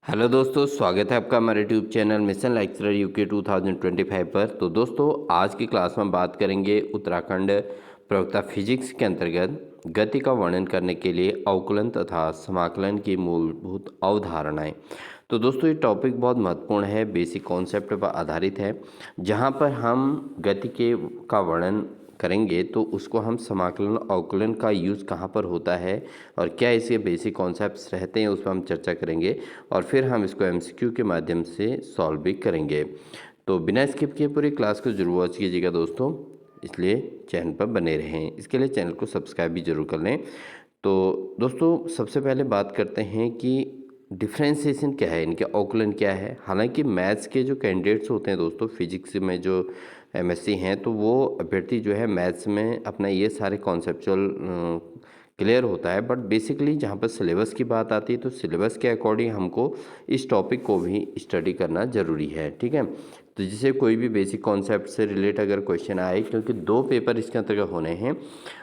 Hello दोस्तों, स्वागत है आपका हमारे YouTube channel mission lecturer UK 2025 पर। तो दोस्तों, आज की क्लास में बात करेंगे उत्तराखंड प्रवक्ता फिजिक्स के अंतर्गत गति का वर्णन करने के लिए अवकलन तथा समाकलन की मूलभूत अवधारणाएं। तो दोस्तों, ये टॉपिक बहुत महत्वपूर्ण है, बेसिक कॉन्सेप्ट पर आधारित है। जहां पर हम गति के का वर्णन करेंगे तो उसको हम समाकलन अवकलन का यूज़ कहाँ पर होता है और क्या इसके बेसिक कॉन्सेप्ट्स रहते हैं, उस पर हम चर्चा करेंगे और फिर हम इसको एमसीक्यू के माध्यम से सॉल्व भी करेंगे। तो बिना स्किप किए पूरी क्लास को जरूर वॉच कीजिएगा दोस्तों, इसलिए चैनल पर बने रहें। इसके लिए चैनल को सब्सक्राइब भी जरूर कर लें। तो दोस्तों, सबसे पहले बात करते हैं कि डिफ्रेंसिएशन क्या है, इनके अवकलन क्या है। हालांकि मैथ्स के जो कैंडिडेट्स होते हैं दोस्तों, फिजिक्स में जो एमएससी हैं, तो वो अभ्यर्थी जो है मैथ्स में अपना ये सारे कॉन्सेप्चुअल क्लियर होता है। बट बेसिकली जहाँ पर सिलेबस की बात आती है तो सिलेबस के अकॉर्डिंग हमको इस टॉपिक को भी स्टडी करना ज़रूरी है, ठीक है। तो जिससे कोई भी बेसिक कॉन्सेप्ट से रिलेट अगर क्वेश्चन आए, क्योंकि 2 पेपर इसके अंतर्गत होने हैं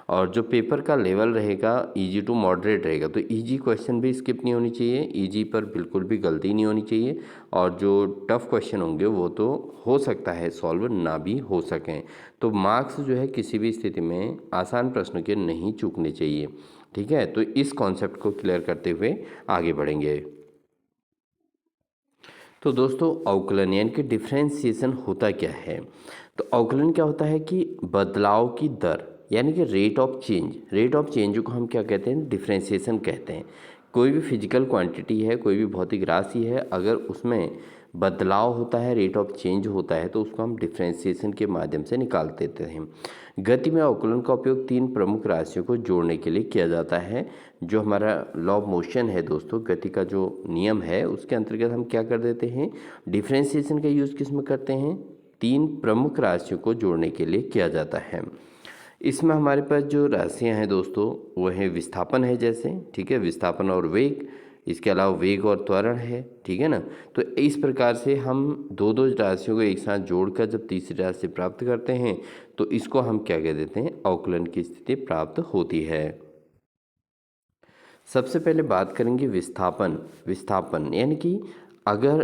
और जो पेपर का लेवल रहेगा इजी टू मॉडरेट रहेगा, तो इजी क्वेश्चन भी स्किप नहीं होनी चाहिए, इजी पर बिल्कुल भी गलती नहीं होनी चाहिए। और जो टफ क्वेश्चन होंगे वो तो हो सकता है सॉल्व ना भी हो सकें। तो मार्क्स जो है किसी भी स्थिति में आसान प्रश्नों के नहीं चूकने चाहिए, ठीक है। तो इस कॉन्सेप्ट को क्लियर करते हुए आगे बढ़ेंगे। तो दोस्तों, अवकलन यानी कि डिफ्रेंसिएशन होता क्या है। तो अवकलन क्या होता है कि बदलाव की दर यानी कि रेट ऑफ चेंज को हम क्या कहते हैं, डिफ्रेंसिएशन कहते हैं। कोई भी फिजिकल क्वांटिटी है, कोई भी भौतिक राशि है, अगर उसमें बदलाव होता है, रेट ऑफ चेंज होता है, तो उसको हम डिफ्रेंसिएशन के माध्यम से निकाल देते हैं। गति में अवकलन का उपयोग 3 प्रमुख राशियों को जोड़ने के लिए किया जाता है। जो हमारा लॉ ऑफ मोशन है दोस्तों, गति का जो नियम है, उसके अंतर्गत हम क्या कर देते हैं, डिफ्रेंसिएशन का यूज़ किस में करते हैं, 3 प्रमुख राशियों को जोड़ने के लिए किया जाता है। इसमें हमारे पास जो राशियां हैं दोस्तों, वो है विस्थापन है जैसे, ठीक है, विस्थापन और वेग। इसके अलावा वेग और त्वरण है, ठीक है ना। तो इस प्रकार से हम दो दो राशियों को एक साथ जोड़कर जब तीसरी राशि प्राप्त करते हैं तो इसको हम क्या कह देते हैं, अवकलन की स्थिति प्राप्त होती है। सबसे पहले बात करेंगे विस्थापन। विस्थापन यानी कि अगर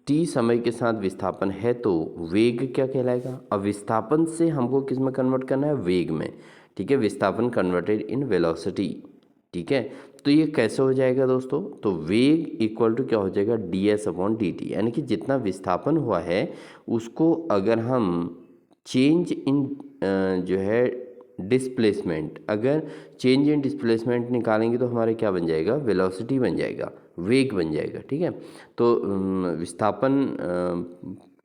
टी समय के साथ विस्थापन है तो वेग क्या कहलाएगा। अब विस्थापन से हमको किस में कन्वर्ट करना है, वेग में, ठीक है। विस्थापन कन्वर्टेड इन वेलोसिटी, ठीक है। तो ये कैसे हो जाएगा दोस्तों, तो वेग इक्वल टू क्या हो जाएगा, ds/dt, यानी कि जितना विस्थापन हुआ है उसको अगर हम चेंज इन जो है डिस्प्लेसमेंट, अगर चेंज इन डिस्प्लेसमेंट निकालेंगे तो हमारे क्या बन जाएगा, वेलोसिटी बन जाएगा, वेग बन जाएगा, ठीक है। तो विस्थापन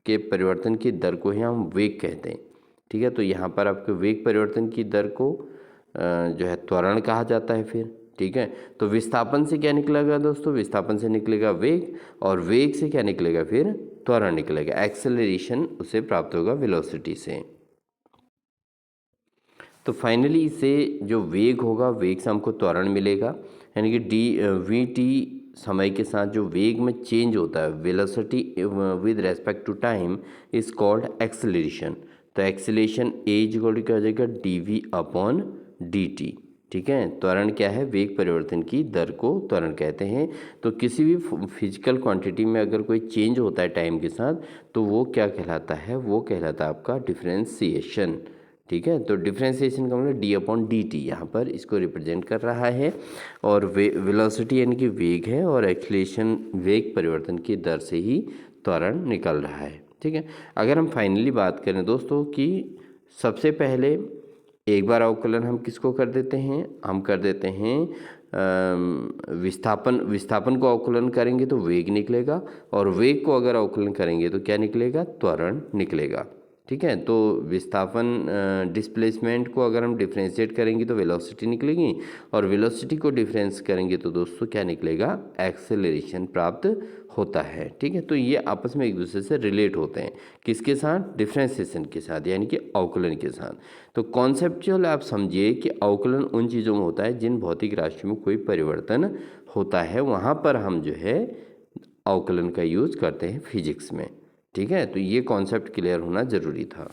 के परिवर्तन की दर को ही हम वेग कहते हैं, ठीक है। तो यहाँ पर आपके वेग परिवर्तन की दर को जो है त्वरण कहा जाता है फिर, ठीक है। तो विस्थापन से क्या निकलेगा दोस्तों, विस्थापन से निकलेगा वेग और वेग से क्या निकलेगा, फिर त्वरण निकलेगा, एक्सेलरेशन उसे प्राप्त होगा वेलोसिटी से। तो फाइनली इससे जो वेग होगा, वेग से हमको त्वरण मिलेगा, यानी कि वी समय के साथ जो वेग में चेंज होता है, velocity with respect to time is called acceleration. तो एक्सेलरेशन एज इक्वल टू क्या हो जाएगा, dv/dt, ठीक है। त्वरण क्या है, वेग परिवर्तन की दर को त्वरण कहते हैं। तो किसी भी फिजिकल क्वांटिटी में अगर कोई चेंज होता है टाइम के साथ तो वो क्या कहलाता है, वो कहलाता है आपका डिफरेंशिएशन, ठीक है। तो डिफरेंशिएशन का मतलब d/dt यहाँ पर इसको रिप्रेजेंट कर रहा है और वेलोसिटी यानी कि वेग है और एक्सीलरेशन वेग परिवर्तन की दर से ही त्वरण निकल रहा है, ठीक है। अगर हम फाइनली बात करें दोस्तों कि सबसे पहले एक बार अवकलन हम किसको कर देते हैं, हम कर देते हैं विस्थापन को अवकलन करेंगे तो वेग निकलेगा और वेग को अगर अवकलन करेंगे तो क्या निकलेगा, त्वरण निकलेगा, ठीक है। तो विस्थापन डिस्प्लेसमेंट को अगर हम डिफ्रेंशिएट करेंगे तो वेलोसिटी निकलेगी और वेलोसिटी को डिफरेंस करेंगे तो दोस्तों क्या निकलेगा, एक्सेलरेशन प्राप्त होता है, ठीक है। तो ये आपस में एक दूसरे से रिलेट होते हैं, किसके साथ, डिफ्रेंशिएशन के साथ, यानी कि अवकलन के साथ। तो कॉन्सेप्चुअल आप समझिए कि अवकलन उन चीज़ों में होता है जिन भौतिक राशियों में कोई परिवर्तन होता है, वहाँ पर हम जो है अवकलन का यूज़ करते हैं फिजिक्स में, ठीक है। तो ये कॉन्सेप्ट क्लियर होना ज़रूरी था।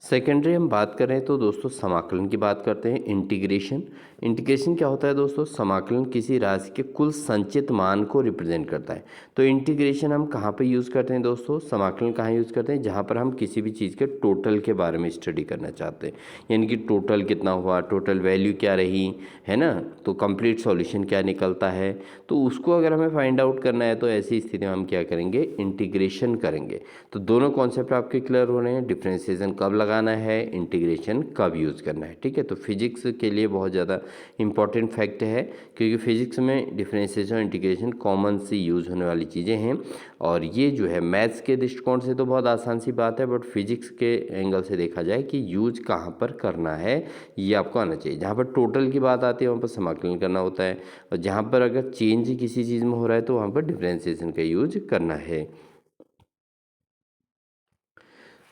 सेकेंडरी हम बात करें तो दोस्तों समाकलन की बात करते हैं, इंटीग्रेशन। इंटीग्रेशन क्या होता है दोस्तों? समाकलन किसी राशि के कुल संचित मान को रिप्रेजेंट करता है। तो इंटीग्रेशन हम कहाँ पे यूज़ करते हैं दोस्तों? समाकलन कहाँ यूज़ करते हैं? जहाँ पर हम किसी भी चीज़ के टोटल के बारे में स्टडी करना चाहते हैं, यानी कि टोटल कितना हुआ, टोटल वैल्यू क्या रही, है ना, तो कंप्लीट सॉल्यूशन क्या निकलता है। तो उसको अगर हमें फाइंड आउट करना है तो ऐसी स्थिति में हम क्या करेंगे? इंटीग्रेशन करेंगे। तो दोनों कॉन्सेप्ट आपके क्लियर हो रहे हैं, डिफ्रेंसिएशन कब लगाना है, इंटीग्रेशन कब यूज़ करना है। ठीक है, तो फिजिक्स के लिए बहुत ज़्यादा इंपॉर्टेंट फैक्ट है, क्योंकि फिजिक्स में डिफ्रेंसिएशन इंटीग्रेशन कॉमन सी यूज़ होने वाली चीज़ें हैं। और ये जो है मैथ्स के दृष्टिकोण से तो बहुत आसान सी बात है, बट फिजिक्स के एंगल से देखा जाए कि यूज कहाँ पर करना है ये आपको आना चाहिए। जहाँ पर टोटल की बात आती है वहाँ पर समाकलन करना होता है, और जहाँ पर अगर चेंज किसी चीज़ में हो रहा है तो वहाँ पर डिफ्रेंसिएशन का यूज करना है।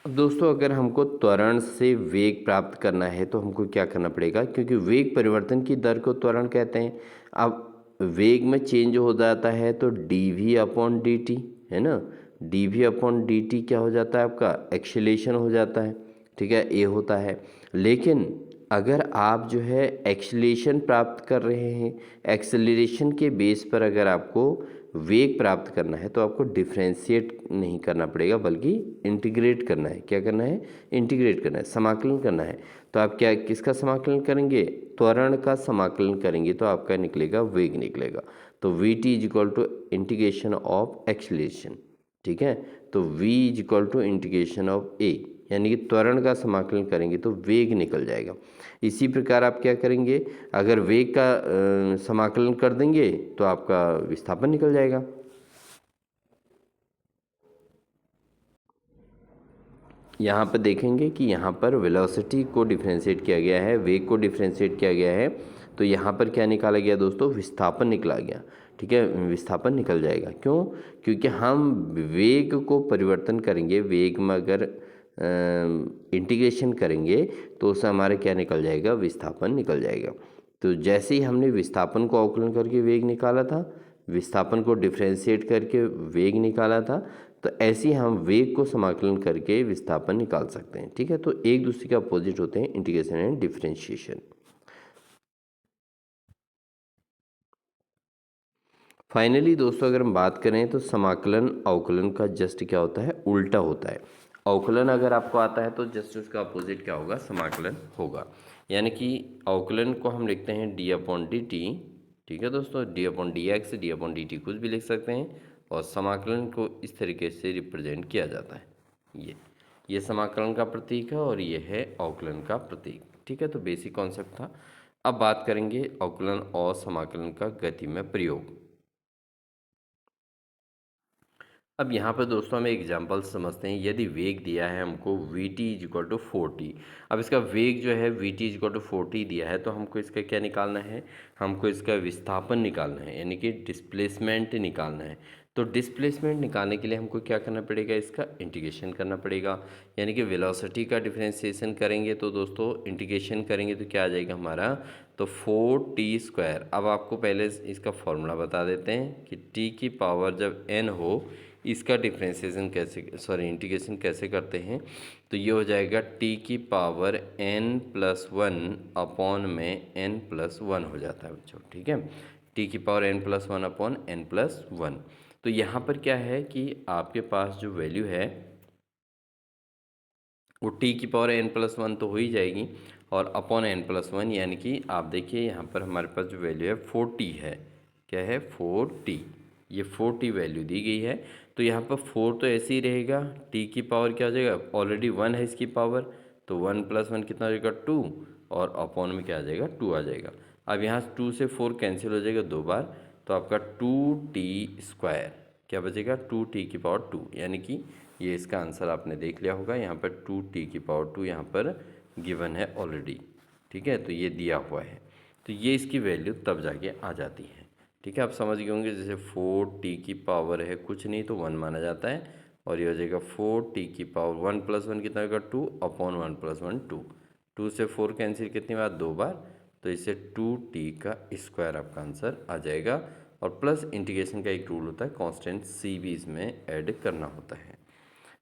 अब दोस्तों अगर हमको त्वरण से वेग प्राप्त करना है तो हमको क्या करना पड़ेगा? क्योंकि वेग परिवर्तन की दर को त्वरण कहते हैं। अब वेग में चेंज हो जाता है तो dv/dt, है ना, dv/dt क्या हो जाता है आपका? एक्सेलेरेशन हो जाता है। ठीक है, ये होता है। लेकिन अगर आप जो है एक्सेलेरेशन प्राप्त कर रहे हैं, एक्सेलरेशन के बेस पर अगर आपको वेग प्राप्त करना है तो आपको डिफ्रेंशिएट नहीं करना पड़ेगा, बल्कि इंटीग्रेट करना है। क्या करना है? इंटीग्रेट करना है, समाकलन करना है। तो आप क्या किसका समाकलन करेंगे? त्वरण का समाकलन करेंगे तो आपका निकलेगा वेग निकलेगा। तो v T is equal to integration of acceleration. ठीक है, तो v is equal to integration of a, यानी कि त्वरण का समाकलन करेंगे तो वेग निकल जाएगा। इसी प्रकार आप क्या करेंगे? अगर वेग का समाकलन कर देंगे तो आपका विस्थापन निकल जाएगा। यहाँ पर देखेंगे कि यहाँ पर वेलोसिटी को डिफ्रेंशिएट किया गया है, वेग को डिफ्रेंशिएट किया गया है, तो यहाँ पर क्या निकाला गया दोस्तों? विस्थापन निकला गया। ठीक है, विस्थापन निकल जाएगा। क्यों? क्योंकि हम वेग को परिवर्तन करेंगे, वेग में अगर इंटीग्रेशन करेंगे तो उससे हमारे क्या निकल जाएगा? विस्थापन निकल जाएगा। तो जैसे ही हमने विस्थापन को अवकलन करके वेग निकाला था, विस्थापन को डिफ्रेंशिएट करके वेग निकाला था, तो ऐसे ही हम वेग को समाकलन करके विस्थापन निकाल सकते हैं। ठीक है, तो एक दूसरे के अपोजिट होते हैं इंटीग्रेशन एंड डिफरेंशिएशन। फाइनली दोस्तों अगर हम बात करें तो समाकलन अवकलन का जस्ट क्या होता है? उल्टा होता है। अवकलन अगर आपको आता है तो जस्ट उसका अपोजिट क्या होगा? समाकलन होगा। यानी कि अवकलन को हम लिखते हैं d/dt। ठीक है दोस्तों, d/dx, d/dt कुछ भी लिख सकते हैं, और समाकलन को इस तरीके से रिप्रेजेंट किया जाता है। ये समाकलन का प्रतीक है और ये है अवकलन का प्रतीक। ठीक है, तो बेसिक कॉन्सेप्ट था। अब बात करेंगे अवकलन और समाकलन का गति में प्रयोग। अब यहाँ पर दोस्तों हम एग्जाम्पल समझते हैं। यदि वेग दिया है हमको V T is equal to 40, अब इसका वेग जो है V T is equal to 40 दिया है, तो हमको इसका क्या निकालना है? हमको इसका विस्थापन निकालना है, यानी कि डिस्प्लेसमेंट निकालना है। तो डिस्प्लेसमेंट निकालने के लिए हमको क्या करना पड़ेगा? इसका इंटीग्रेशन करना पड़ेगा, यानी कि वेलोसिटी का डिफ्रेंशिएशन करेंगे तो दोस्तों इंटीग्रेशन करेंगे तो क्या आ जाएगा हमारा? तो 4t²। अब आपको पहले इसका फॉर्मूला बता देते हैं कि t की पावर जब n हो, इसका डिफ्रेंशिएशन कैसे, सॉरी इंटीग्रेशन कैसे करते हैं? तो ये हो जाएगा t की पावर n+1 अपॉन में n+1 हो जाता है बच्चों। ठीक है, t की पावर n+1 अपॉन n+1। तो यहाँ पर क्या है कि आपके पास जो वैल्यू है वो t की पावर n+1 तो हो ही जाएगी, और अपॉन n+1, यानी कि आप देखिए यहाँ पर हमारे पास जो वैल्यू है 4t है। क्या है? 4t। ये 4t वैल्यू दी गई है, तो यहाँ पर 4 तो ऐसे ही रहेगा। t की पावर क्या हो जाएगा? ऑलरेडी 1 है इसकी पावर, तो 1+1 कितना हो जाएगा? 2, और अपॉन में क्या आ जाएगा? 2 आ जाएगा। अब यहाँ 2 से 4 कैंसिल हो जाएगा 2 बार, तो आपका 2t²। क्या बचेगा? 2t की पावर 2, यानी कि ये इसका आंसर आपने देख लिया होगा। यहाँ पर 2t की पावर 2 यहाँ पर गिवन है ऑलरेडी। ठीक है, तो ये दिया हुआ है, तो ये इसकी वैल्यू तब जाके आ जाती है। ठीक है, आप समझ गए होंगे। जैसे 4t की पावर है कुछ नहीं तो 1 माना जाता है, और ये हो जाएगा 4t की पावर 1+1 कितना होगा? 2 अपॉन 1+1 2। 2 से 4 कैंसिल कितनी बार? 2 बार, तो इससे 2t² आपका आंसर आ जाएगा। और प्लस इंटीग्रेशन का एक रूल होता है, कांस्टेंट c भी इसमें ऐड करना होता है।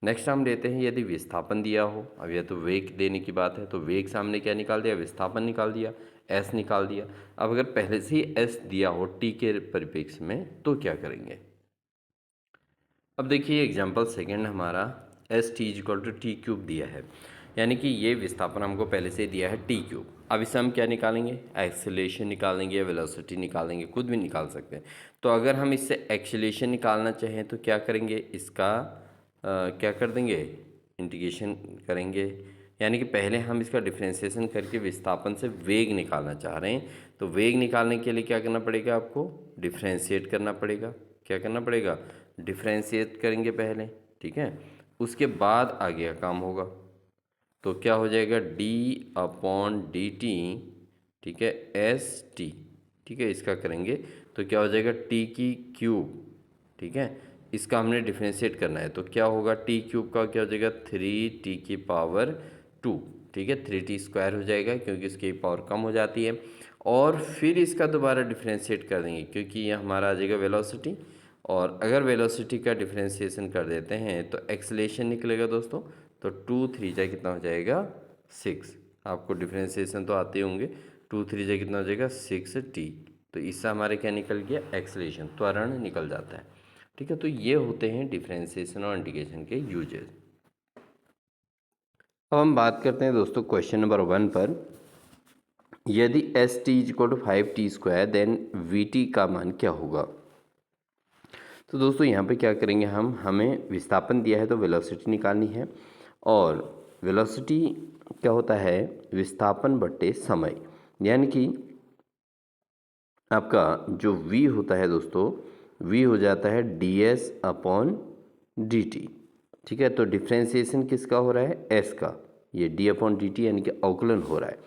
नेक्स्ट हम लेते हैं यदि विस्थापन दिया हो। अब यह तो वेग देने की बात है, तो वेग सामने क्या निकाल दिया? विस्थापन निकाल दिया। एस निकाल दिया। अब अगर पहले से ही एस दिया हो टी के परिप्रेक्ष्य में तो क्या करेंगे। अब देखिए एग्जाम्पल सेकेंड हमारा S T equal to T cube दिया है, यानी कि ये विस्थापन हमको पहले से दिया है टी क्यूब। अब इससे हम क्या निकालेंगे, एक्सेलेरेशन निकालेंगे या वेलोसिटी निकालेंगे, खुद भी निकाल सकते हैं। तो अगर हम इससे एक्सेलेरेशन निकालना चाहें तो क्या करेंगे, इसका क्या कर देंगे, इंटीग्रेशन करेंगे। यानी कि पहले हम इसका डिफ्रेंशिएशन करके विस्थापन से वेग निकालना चाह रहे हैं, तो वेग निकालने के लिए क्या करना पड़ेगा, आपको डिफ्रेंशिएट करना पड़ेगा। क्या करना पड़ेगा, डिफ्रेंशिएट करेंगे पहले, ठीक है, उसके बाद आगे का काम होगा। तो क्या हो जाएगा, डी अपॉन डी टी, ठीक है, एस टी, ठीक है, इसका करेंगे तो क्या हो जाएगा, टी की क्यूब, ठीक है, इसका हमने डिफ्रेंशिएट करना है तो क्या होगा, टी क्यूब का क्या हो जाएगा, 3t⁻², ठीक है, 3t² हो जाएगा क्योंकि इसकी पावर कम हो जाती है। और फिर इसका दोबारा डिफ्रेंशिएट कर देंगे क्योंकि ये हमारा आ जाएगा वेलोसिटी, और अगर वेलोसिटी का डिफ्रेंशिएशन कर देते हैं तो एक्सेलेरेशन निकलेगा दोस्तों। तो 2 3 जा कितना हो जाएगा, 6। आपको डिफ्रेंशिएशन तो आते होंगे, 2 3 जा कितना हो जाएगा, 6t। तो इससे हमारे क्या निकल गया, एक्सेलेरेशन, त्वरण निकल जाता है। ठीक है, तो ये होते हैं डिफ्रेंशिएशन और इंटीग्रेशन के यूजेस। अब हम बात करते हैं दोस्तों क्वेश्चन नंबर 1 पर। यदि S T equal to 5t² then V T का मान क्या होगा। तो दोस्तों यहाँ पे क्या करेंगे, हमें विस्थापन दिया है तो वेलोसिटी निकालनी है, और वेलोसिटी क्या होता है, विस्थापन बटे समय, यानी कि आपका जो v होता है दोस्तों, v हो जाता है ds/dt। ठीक है, तो डिफ्रेंशिएशन किसका हो रहा है, s का, ये d/dt यानी कि अवकलन हो रहा है।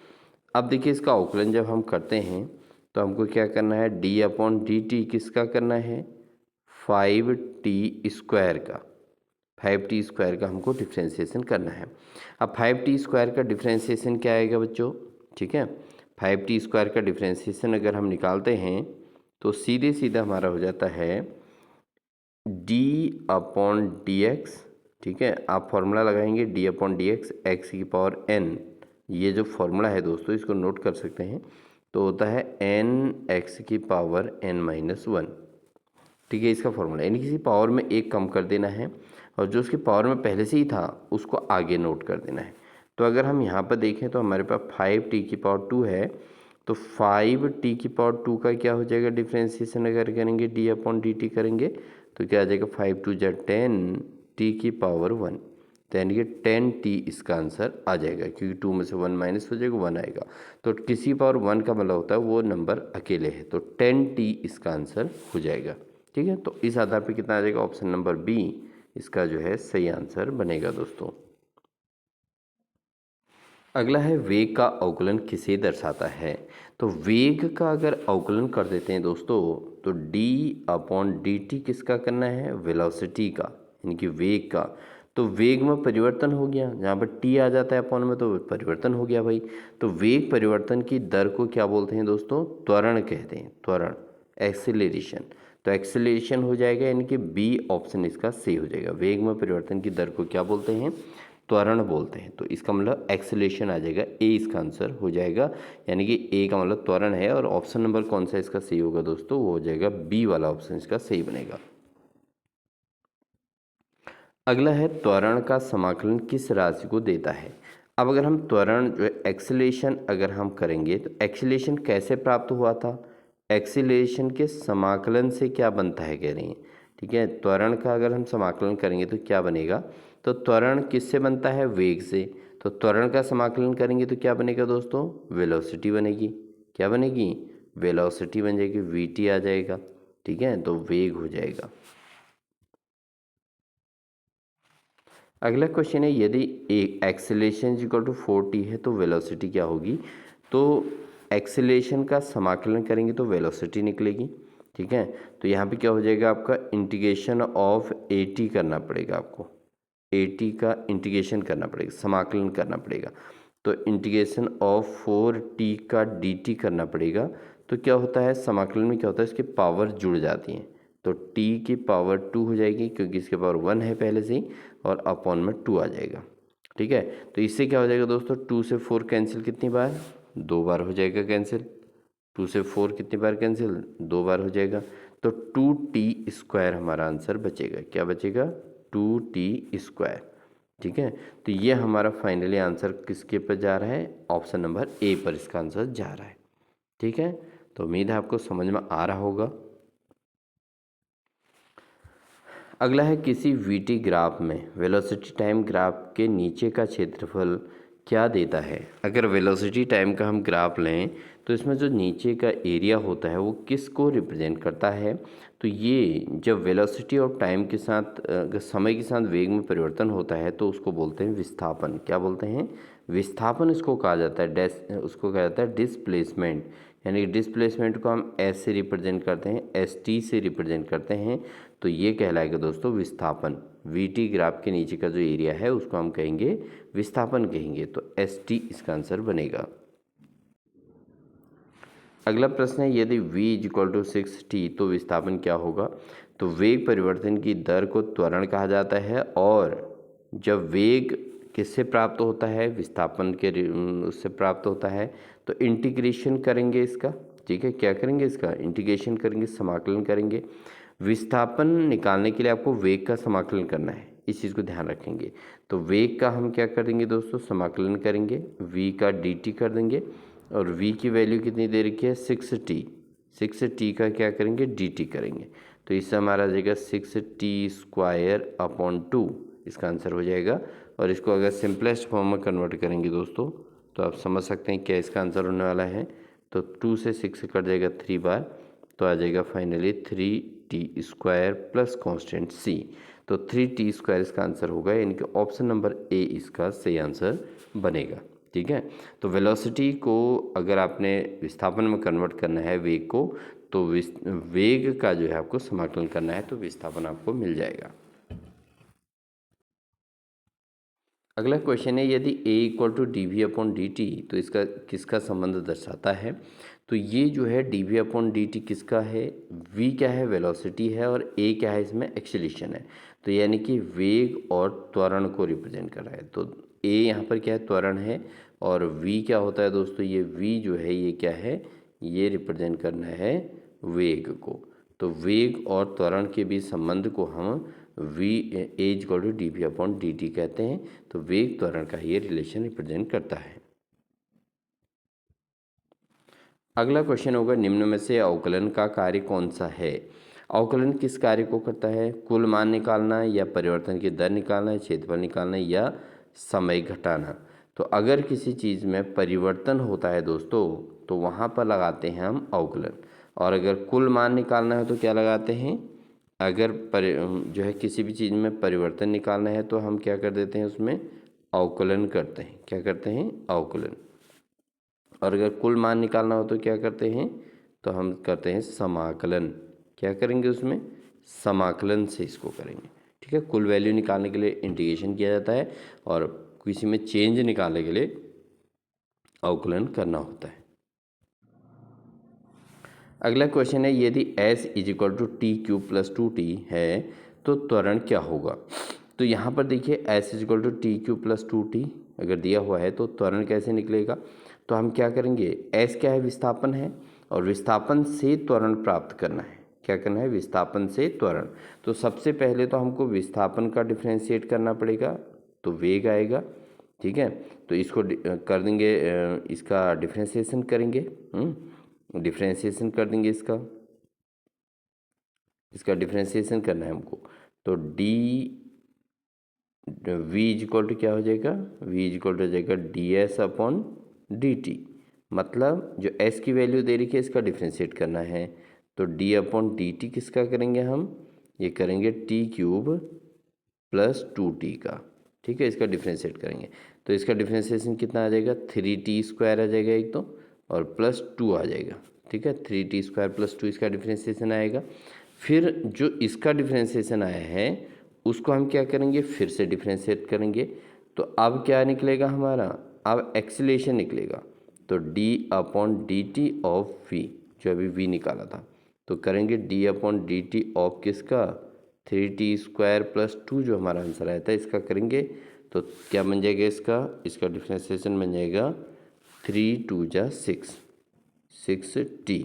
अब देखिए इसका अवकलन जब हम करते हैं तो हमको क्या करना है, d/dt किसका करना है, 5t² का, 5t² का हमको डिफ्रेंशिएशन करना है। अब 5t² का डिफ्रेंशिएशन क्या आएगा बच्चों, ठीक है, 5t² का डिफ्रेंशिएशन अगर हम निकालते हैं तो सीधे सीधा हमारा हो जाता है d/dx, ठीक है, आप फॉर्मूला लगाएंगे d/dx x⁴n, ये जो फॉर्मूला है दोस्तों इसको नोट कर सकते हैं, तो होता है n(x⁴n−1), ठीक है, इसका फॉर्मूला, यानी किसी पावर में एक कम कर देना है और जो उसकी पावर में पहले से ही था उसको आगे नोट कर देना है। तो अगर हम यहाँ पर देखें तो हमारे पास 5t⁻2 है, तो 5t⁻2 का क्या हो जाएगा डिफ्रेंशिएशन अगर करेंगे, d/dt करेंगे तो क्या आ जाएगा, 5 2 जा 10 t⁻1, तो यानी कि 10t इसका आंसर आ जाएगा, क्योंकि 2 में से 1 माइनस हो जाएगा, 1 आएगा। तो किसी पावर 1 का मतलब होता है वो नंबर अकेले है, तो 10t इसका आंसर हो जाएगा। ठीक है, तो इस आधार पे कितना आ जाएगा, ऑप्शन नंबर बी इसका जो है सही आंसर बनेगा दोस्तों। अगला है वेग का अवकलन किसे दर्शाता है। तो वेग का अगर अवकलन कर देते हैं दोस्तों तो d/dt किसका करना है, वेलोसिटी का, यानी कि वेग का। तो वेग में परिवर्तन हो गया, जहाँ पर t आ जाता है अपॉन में तो परिवर्तन हो गया भाई। तो वेग परिवर्तन की दर को क्या बोलते हैं दोस्तों, त्वरण कहते हैं, त्वरण, एक्सेलरेशन। तो एक्सेलरेशन हो जाएगा, यानी कि बी ऑप्शन इसका सही हो जाएगा। वेग में परिवर्तन की दर को क्या बोलते हैं, त्वरण बोलते हैं। तो इसका मतलब एक्सेलरेशन आ जाएगा, ए इसका आंसर हो जाएगा, यानी कि ए का मतलब त्वरण है। और ऑप्शन नंबर कौन सा इसका सही होगा दोस्तों, वो हो जाएगा बी वाला ऑप्शन इसका सही बनेगा। अगला है त्वरण का समाकलन किस राशि को देता है। अब अगर हम त्वरण जो है एक्सेलरेशन अगर हम करेंगे तो एक्सेलरेशन कैसे प्राप्त हुआ था, एक्सेलरेशन के समाकलन से क्या बनता है कह रहे हैं। ठीक है, त्वरण का अगर हम समाकलन करेंगे तो क्या बनेगा, तो त्वरण किससे बनता है, वेग से। तो त्वरण का समाकलन करेंगे तो क्या बनेगा दोस्तों, वेलोसिटी बनेगी। क्या बनेगी, वेलोसिटी बन जाएगी, वी आ जाएगा। ठीक है, तो वेग हो जाएगा। अगला क्वेश्चन है, यदि एक्सेलरेशन इक्वल टू 4t है तो वेलोसिटी क्या होगी। तो एक्सेलरेशन का समाकलन करेंगे तो वेलोसिटी निकलेगी। ठीक है, तो यहाँ पे क्या हो जाएगा, आपका इंटीग्रेशन ऑफ at करना पड़ेगा, आपको at का इंटीग्रेशन करना पड़ेगा, समाकलन करना पड़ेगा। तो इंटीग्रेशन ऑफ 4t का dt करना पड़ेगा। तो क्या होता है, समाकलन में क्या होता है, इसकी पावर जुड़ जाती हैं, तो t की पावर 2 हो जाएगी क्योंकि इसके पावर 1 है पहले से ही, और अपॉन में 2 आ जाएगा। ठीक है, तो इससे क्या हो जाएगा दोस्तों, 2 से 4 कैंसिल कितनी बार, 2 बार हो जाएगा कैंसिल, 2 से 4 कितनी बार कैंसिल, 2 बार हो जाएगा। तो 2t² हमारा आंसर बचेगा। क्या बचेगा, 2t²। ठीक है, तो ये हमारा फाइनली आंसर किसके पर जा रहा है, ऑप्शन नंबर ए पर इसका आंसर जा रहा है। ठीक है, तो उम्मीद है आपको समझ में आ रहा होगा। अगला है, किसी वीटी ग्राफ में वेलोसिटी टाइम ग्राफ के नीचे का क्षेत्रफल क्या देता है। अगर वेलोसिटी टाइम का हम ग्राफ लें तो इसमें जो नीचे का एरिया होता है वो किस को रिप्रेजेंट करता है। तो ये जब वेलोसिटी और टाइम के साथ समय के साथ वेग में परिवर्तन होता है तो उसको बोलते हैं विस्थापन। क्या बोलते हैं, विस्थापन इसको कहा जाता है। उसको कहा जाता है डिस्प्लेसमेंट। यानी कि डिस्प्लेसमेंट को हम एस से रिप्रेजेंट करते हैं, एस टी से रिप्रेजेंट करते हैं। तो ये कहलाएगा दोस्तों विस्थापन। वीटी ग्राफ के नीचे का जो एरिया है उसको हम कहेंगे विस्थापन कहेंगे। तो एस टी इसका आंसर बनेगा। अगला प्रश्न है, यदि v = 6t तो विस्थापन क्या होगा। तो वेग परिवर्तन की दर को त्वरण कहा जाता है, और जब वेग किससे प्राप्त होता है, विस्थापन के उससे प्राप्त होता है। तो इंटीग्रेशन करेंगे इसका। ठीक है, क्या करेंगे, इसका इंटीग्रेशन करेंगे, समाकलन करेंगे। विस्थापन निकालने के लिए आपको वेग का समाकलन करना है, इस चीज़ को ध्यान रखेंगे। तो वेग का हम क्या कर देंगे दोस्तों, समाकलन करेंगे, v का dt कर देंगे, और v की वैल्यू कितनी दे रखी है, 6t। 6t का क्या करेंगे, dt करेंगे। तो इससे हमारा आ जाएगा 6t²/2, इसका आंसर हो जाएगा। और इसको अगर सिंपलेस्ट फॉर्म में कन्वर्ट करेंगे दोस्तों तो आप समझ सकते हैं क्या इसका आंसर होने वाला है। तो 2 से 6 कट जाएगा 3 बार, तो आ जाएगा finally 3t² plus constant c। तो 3t² इसका आंसर होगा, यानी कि ऑप्शन नंबर ए इसका सही आंसर बनेगा। ठीक है, तो वेलोसिटी को अगर आपने विस्थापन में कन्वर्ट करना है वेग को, तो वेग का जो है आपको समाकलन करना है, तो विस्थापन आपको मिल जाएगा। अगला क्वेश्चन है, यदि a = dv/dt तो इसका किसका संबंध दर्शाता है। तो ये जो है dv/dt किसका है, v क्या है, वेलोसिटी है, और a क्या है, इसमें एक्सेलरेशन है। तो यानी कि वेग और त्वरण को रिप्रेजेंट कर रहा है। तो a यहाँ पर क्या है, त्वरण है, और v क्या होता है दोस्तों, ये v जो है ये क्या है, ये रिप्रेजेंट करना है वेग को। तो वेग और त्वरण के बीच संबंध को हम v = dv/dt कहते हैं। तो वेग त्वरण का ये रिलेशन रिप्रेजेंट करता है। अगला क्वेश्चन होगा, निम्न में से अवकलन का कार्य कौन सा है। अवकलन किस कार्य को करता है, कुल मान निकालना, या परिवर्तन की दर निकालना, क्षेत्रफल निकालना, या समय घटाना। तो अगर किसी चीज़ में परिवर्तन होता है दोस्तों तो वहाँ पर लगाते हैं हम अवकलन। और अगर कुल मान निकालना है तो क्या लगाते हैं, अगर जो है किसी भी चीज़ में परिवर्तन निकालना है तो हम क्या कर देते हैं, उसमें अवकलन करते हैं। क्या करते हैं, अवकलन। और अगर कुल मान निकालना हो तो क्या करते हैं, तो हम करते हैं समाकलन। क्या करेंगे, उसमें समाकलन से इसको करेंगे। ठीक है, कुल वैल्यू निकालने के लिए इंटीग्रेशन किया जाता है, और किसी में चेंज निकालने के लिए अवकलन करना होता है। अगला क्वेश्चन है, यदि s = t³ + 2t है तो त्वरण क्या होगा। तो यहाँ पर देखिए s = t³ + 2t अगर दिया हुआ है तो त्वरण कैसे निकलेगा। तो हम क्या करेंगे, s क्या है, विस्थापन है, और विस्थापन से त्वरण प्राप्त करना है। क्या करना है, विस्थापन से त्वरण। तो सबसे पहले तो हमको विस्थापन का डिफ्रेंशिएट करना पड़ेगा, तो वेग आएगा। ठीक है, तो इसको कर देंगे, इसका डिफ्रेंशिएशन करेंगे, डिफ्रेंशिएशन कर देंगे इसका डिफ्रेंशिएशन करना है हमको। तो v = क्या हो जाएगा, v = हो जाएगा ds/dt। मतलब जो s की वैल्यू दे रखी है इसका डिफ्रेंशिएट करना है। तो d/dt किसका करेंगे हम, ये करेंगे t³ + 2t का। ठीक है, इसका डिफ्रेंशिएट करेंगे तो इसका डिफ्रेंशिएशन कितना आ जाएगा, 3t² आ जाएगा एक तो, और +2 आ जाएगा। ठीक है, 3t² + 2 इसका डिफ्रेंशिएशन आएगा। फिर जो इसका डिफ्रेंशिएशन आया है उसको हम क्या करेंगे, फिर से डिफ्रेंशिएट करेंगे। तो अब क्या निकलेगा हमारा, अब एक्सीलरेशन निकलेगा। तो d/dt ऑफ v, जो अभी v निकाला था, तो करेंगे d/dt ऑफ किसका, 3t² + 2 जो हमारा आंसर आया था इसका करेंगे। तो क्या बन जाएगा, इसका डिफ्रेंशिएशन बन जाएगा 3×2 = 6t,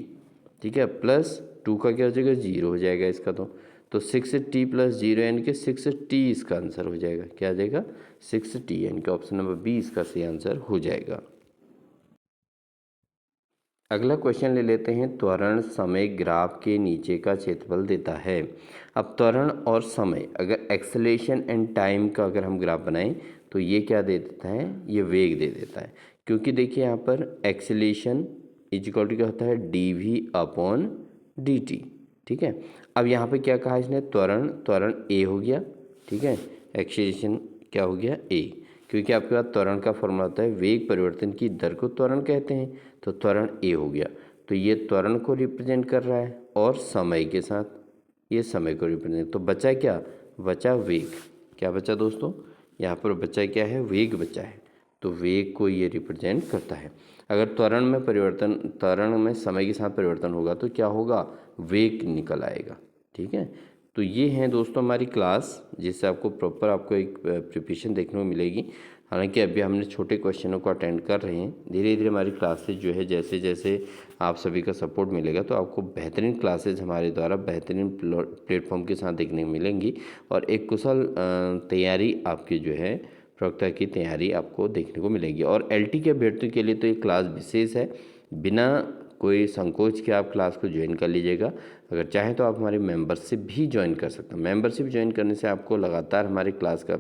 ठीक है, प्लस 2 का क्या हो जाएगा 0 हो जाएगा इसका, तो 6t + 0 यानी कि 6t इसका आंसर हो जाएगा। क्या आ जाएगा 6t, यानी कि ऑप्शन नंबर बी इसका सही आंसर हो जाएगा। अगला क्वेश्चन ले लेते हैं, त्वरण समय ग्राफ के नीचे का क्षेत्रफल देता है। अब त्वरण और समय, अगर एक्सेलेरेशन एंड टाइम का अगर हम ग्राफ बनाएं तो ये क्या दे देता है, ये वेग दे देता है। क्योंकि देखिए यहाँ पर एक्सेलेरेशन इक्वल टू क्या होता है dv/dt, ठीक है। अब यहाँ पे क्या कहा इसने, त्वरण a हो गया, ठीक है, एक्सेलेरेशन क्या हो गया a, क्योंकि आपके पास त्वरण का फॉर्मूला होता है वेग परिवर्तन की दर को त्वरण कहते हैं, तो त्वरण a हो गया। तो ये त्वरण को रिप्रेजेंट कर रहा है और समय के साथ ये समय को रिप्रेजेंट, तो बचा क्या, बचा वेग। क्या बचा दोस्तों, यहाँ पर बचा क्या है, वेग बचा है, तो वेग को ये रिप्रेजेंट करता है। अगर त्वरण में समय के साथ परिवर्तन होगा तो क्या होगा, वेग निकल आएगा, ठीक है। तो ये हैं दोस्तों हमारी क्लास, जिससे आपको प्रॉपर आपको एक प्रिपरेशन देखने को मिलेगी। हालांकि अभी हमने छोटे क्वेश्चनों को अटेंड कर रहे हैं, धीरे धीरे हमारी क्लासेज जो है जैसे जैसे आप सभी का सपोर्ट मिलेगा तो आपको बेहतरीन क्लासेज हमारे द्वारा बेहतरीन प्लेटफॉर्म के साथ देखने को मिलेंगी, और एक कुशल तैयारी आपकी जो है प्रतियोगिता की तैयारी आपको देखने को मिलेगी। और LT के अभ्यर्थियों के लिए तो ये क्लास विशेष है, बिना कोई संकोच के आप क्लास को ज्वाइन कर लीजिएगा। अगर चाहें तो आप हमारी मेंबरशिप भी ज्वाइन कर सकते हैं। मेंबरशिप ज्वाइन करने से आपको लगातार हमारी क्लास का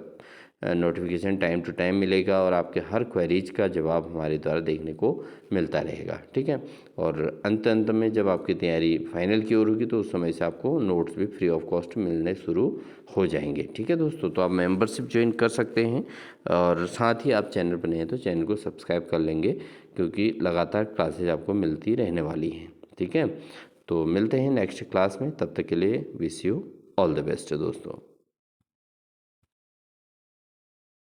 नोटिफिकेशन टाइम टू टाइम मिलेगा और आपके हर क्वेरीज का जवाब हमारे द्वारा देखने को मिलता रहेगा, ठीक है। और अंत में जब आपकी तैयारी फाइनल की ओर होगी तो उस समय से आपको नोट्स भी फ्री ऑफ कॉस्ट मिलने शुरू हो जाएंगे, ठीक है दोस्तों। तो आप मेंबरशिप ज्वाइन कर सकते हैं, और साथ ही आप चैनल पर नए हैं तो चैनल को सब्सक्राइब कर लेंगे, क्योंकि लगातार क्लासेज आपको मिलती रहने वाली हैं, ठीक है। तो मिलते हैं नेक्स्ट क्लास में, तब तक के लिए wish you all the best दोस्तों।